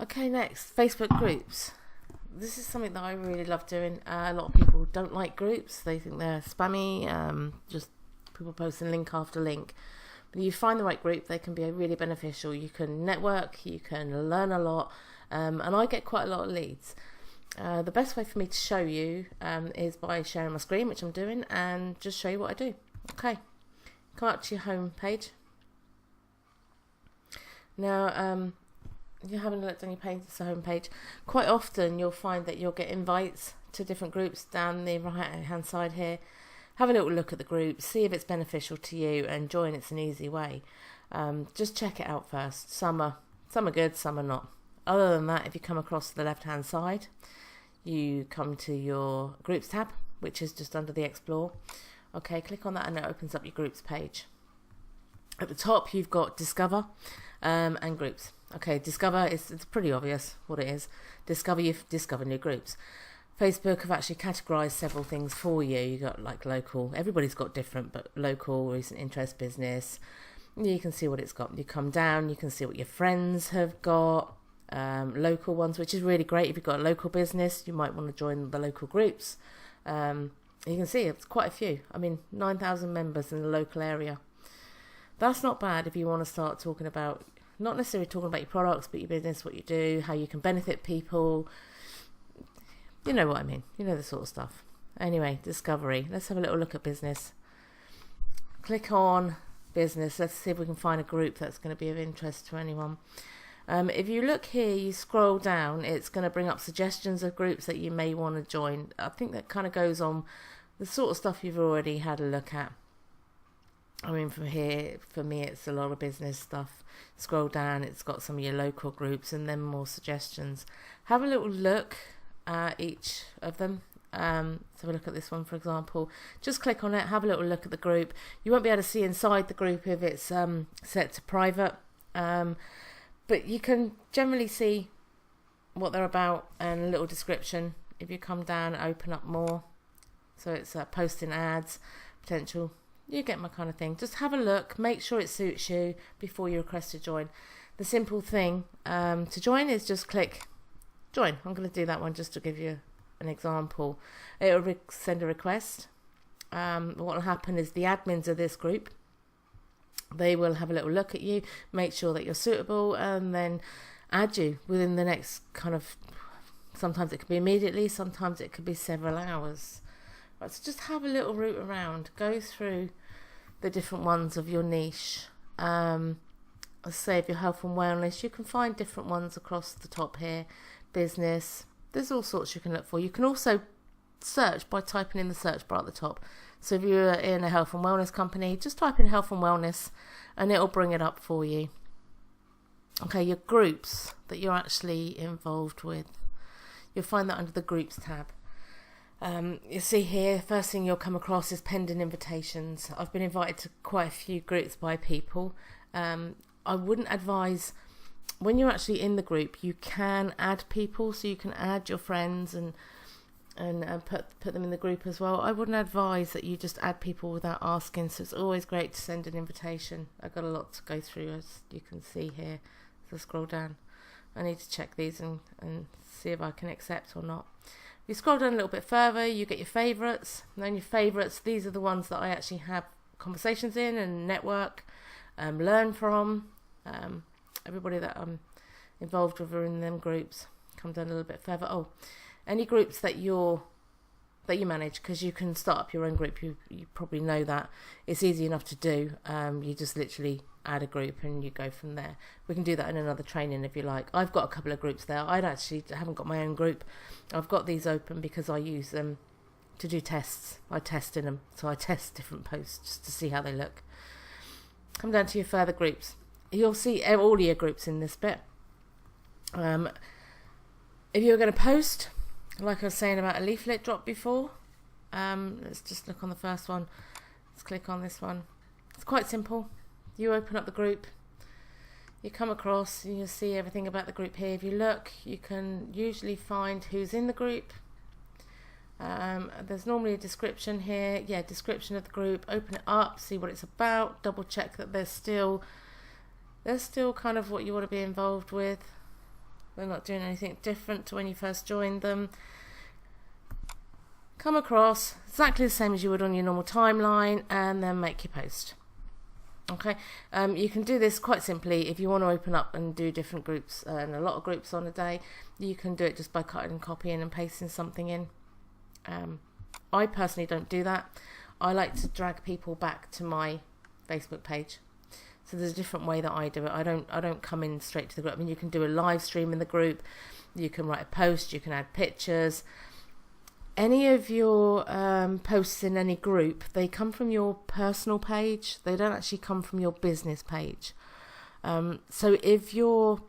Okay, next, Facebook groups. This is something that I really love doing. A lot of people don't like groups. They think they're spammy, just people posting link after link. But you find the right group, they can be really beneficial. You can network, you can learn a lot, and I get quite a lot of leads. The best way for me to show you is by sharing my screen, which I'm doing, and just show you what I do. Okay, come up to your home page. Now, you're having a look down your page, it's the home page. Quite often you'll find that you'll get invites to different groups down the right hand side here. Have a little look at the group, see if it's beneficial to you, and join. It's an easy way. Just check it out first. Some are good, some are not. Other than that, if you come across the left hand side, you come to your groups tab, which is just under the explore. Okay, click on that and it opens up your groups page. At the top you've got discover and groups. Okay, discover it's pretty obvious what it is. You've discovered new groups. Facebook have actually categorized several things for you. You got like local, everybody's got different, but local, recent interest, business. You can see what it's got. You come down, you can see what your friends have got. Local ones, which is really great. If you've got a local business, you might want to join the local groups. You can see it's quite a few. 9,000 members in the local area. That's not bad if you want to start talking about, not necessarily talking about your products, but your business, what you do, how you can benefit people. You know what I mean. You know the sort of stuff. Anyway, discovery. Let's have a little look at business. Click on business. Let's see if we can find a group that's going to be of interest to anyone. If you look here, you scroll down, it's going to bring up suggestions of groups that you may want to join. I think that kind of goes on the sort of stuff you've already had a look at. From here, for me, it's a lot of business stuff. Scroll down, it's got some of your local groups and then more suggestions. Have a little look at each of them. Let's have a look at this one, for example. Just click on it, have a little look at the group. You won't be able to see inside the group if it's set to private. But you can generally see what they're about and a little description. If you come down and open up more, so it's posting ads, potential, you get my kind of thing. Just have a look, make sure it suits you before you request to join. The simple thing to join is just click join. I'm going to do that one just to give you an example. It will send a request. What will happen is the admins of this group, they will have a little look at you, make sure that you're suitable, and then add you within the next kind of, sometimes it could be immediately, sometimes it could be several hours. Right, so just have a little route around, go through the different ones of your niche. Let's say if you're health and wellness, you can find different ones across the top here. Business, there's all sorts you can look for. You can also search by typing in the search bar at the top. So if you're in a health and wellness company, just type in health and wellness and it'll bring it up for you. Okay, your groups that you're actually involved with, you'll find that under the groups tab. You see here, first thing you'll come across is pending invitations. I've been invited to quite a few groups by people. I wouldn't advise, when you're actually in the group, you can add people, so you can add your friends and put them in the group as well. I wouldn't advise that you just add people without asking, so it's always great to send an invitation. I've got a lot to go through, as you can see here. So scroll down. I need to check these and see if I can accept or not. You scroll down a little bit further, you get your favourites, and then your favourites, these are the ones that I actually have conversations in and network, learn from. Everybody that I'm involved with are in them groups. Come down a little bit further. Oh, any groups that you manage, because you can start up your own group. You probably know that. It's easy enough to do. You just literally add a group and you go from there. We can do that in another training if you like. I've got a couple of groups there. I haven't got my own group. I've got these open because I use them to do tests. I test in them. So I test different posts just to see how they look. Come down to your further groups. You'll see all your groups in this bit. If you're going to post, like I was saying about a leaflet drop before, let's just look on the first one. Let's click on this one. It's quite simple. You open up the group, you come across, and you'll see everything about the group here. If you look, you can usually find who's in the group. There's normally a description here. Yeah, description of the group. Open it up, see what it's about, double check that they're still kind of what you want to be involved with. They're not doing anything different to when you first joined them. Come across exactly the same as you would on your normal timeline, and then make your post. Okay, you can do this quite simply. If you want to open up and do different groups and a lot of groups on a day, you can do it just by cutting and copying and pasting something in. I personally don't do that. I like to drag people back to my Facebook page. So there's a different way that I do it. I don't come in straight to the group. I mean, you can do a live stream in the group. You can write a post. You can add pictures. Any of your posts in any group, they come from your personal page. They don't actually come from your business page. So if you're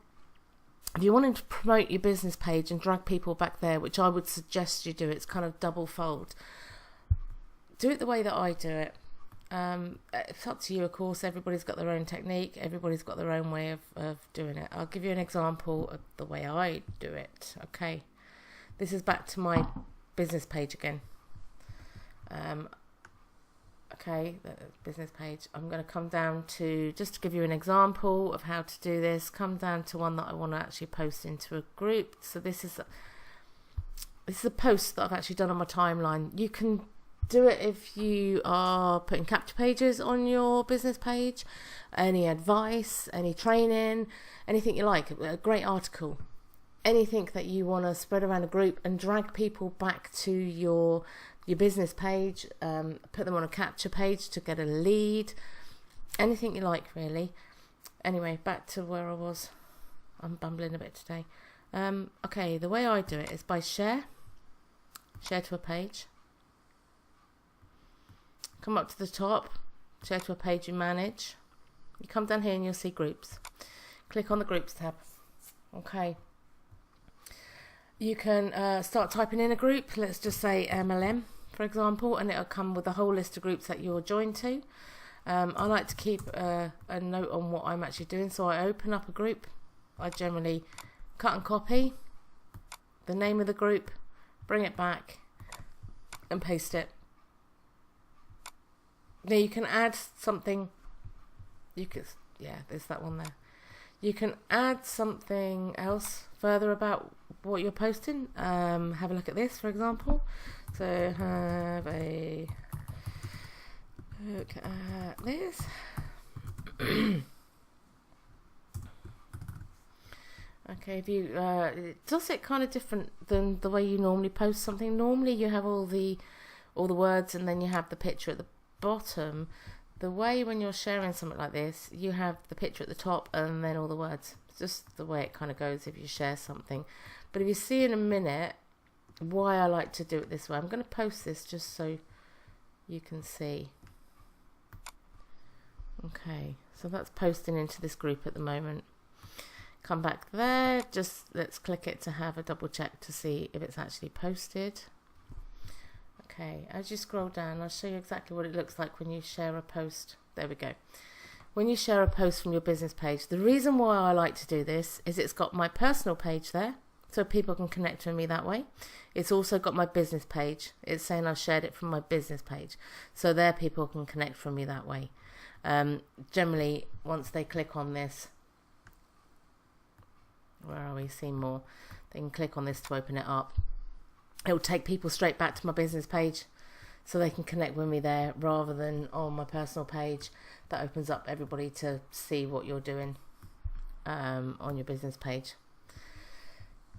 wanting to promote your business page and drag people back there, which I would suggest you do, it's kind of double fold. Do it the way that I do it. It's up to you, of course. Everybody's got their own technique. Everybody's got their own way of doing it. I'll give you an example of the way I do it. Okay, this is back to my business page again. Okay, the business page. I'm going to come down to, just to give you an example of how to do this, come down to one that I want to actually post into a group. So this is a post that I've actually done on my timeline. You can do it if you are putting capture pages on your business page, any advice, any training, anything you like, a great article, anything that you want to spread around a group and drag people back to your business page, put them on a capture page to get a lead, anything you like really. Anyway, back to where I was. I'm bumbling a bit today. Okay, the way I do it is by share to a page. Come up to the top, share to a page you manage. You come down here and you'll see groups. Click on the groups tab. Okay. You can start typing in a group. Let's just say MLM, for example, and it'll come with a whole list of groups that you're joined to. I like to keep a note on what I'm actually doing. So I open up a group. I generally cut and copy the name of the group, bring it back and paste it. Now you can add something. There's that one there. You can add something else further about what you're posting. Have a look at this, for example. So have a look at this. Okay, if you it does it kind of different than the way you normally post something. Normally you have all the words and then you have the picture at the bottom. The way when you're sharing something like this, you have the picture at the top and then all the words. It's just the way it kind of goes if you share something. But if you see in a minute why I like to do it this way, I'm going to post this just so you can see. Okay, so that's posting into this group at the moment. Come back there, just let's click it to have a double check to see if it's actually posted. Okay, as you scroll down, I'll show you exactly what it looks like when you share a post. There we go. When you share a post from your business page, the reason why I like to do this is it's got my personal page there, so people can connect with me that way. It's also got my business page. It's saying I've shared it from my business page, so there people can connect from me that way. Generally, once they click on this, where are we? See more. They can click on this to open it up. It will take people straight back to my business page so they can connect with me there rather than on my personal page. That opens up everybody to see what you're doing on your business page.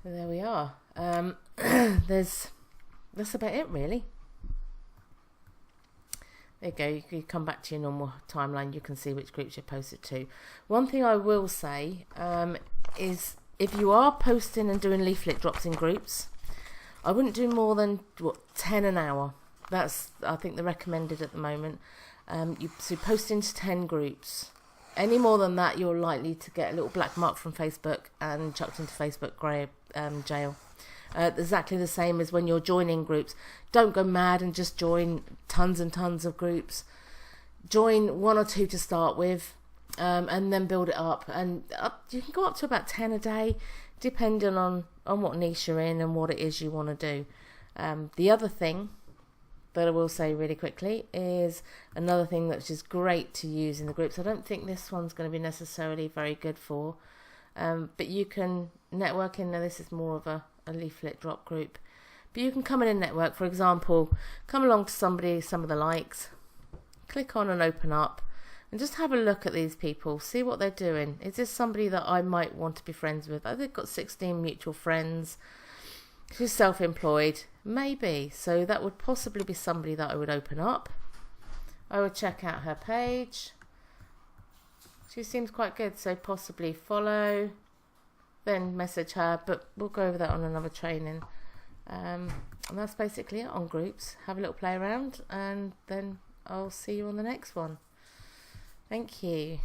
So there we are. That's about it really. There you go. You come back to your normal timeline. You can see which groups you're posted to. One thing I will say is if you are posting and doing leaflet drops in groups, I wouldn't do more than 10 an hour. That's I think the recommended at the moment. So post into 10 groups. Any more than that, you're likely to get a little black mark from Facebook and chucked into Facebook jail. Exactly the same as when you're joining groups. Don't go mad and just join tons and tons of groups. Join 1 or 2 to start with, and then build it up. And you can go up to about 10 a day, depending on what niche you're in and what it is you want to do. The other thing that I will say really quickly is another thing that's just great to use in the groups. I don't think this one's going to be necessarily very good for But you can network in. Now, this is more of a leaflet drop group. But you can come in and network. For example, come along to somebody, some of the likes, click on and open up, and just have a look at these people, see what they're doing. Is this somebody that I might want to be friends with? Oh, they've got 16 mutual friends. She's self-employed. Maybe. So that would possibly be somebody that I would open up. I would check out her page. She seems quite good, so possibly follow, then message her, but we'll go over that on another training. And that's basically it on groups. Have a little play around, and then I'll see you on the next one. Thank you.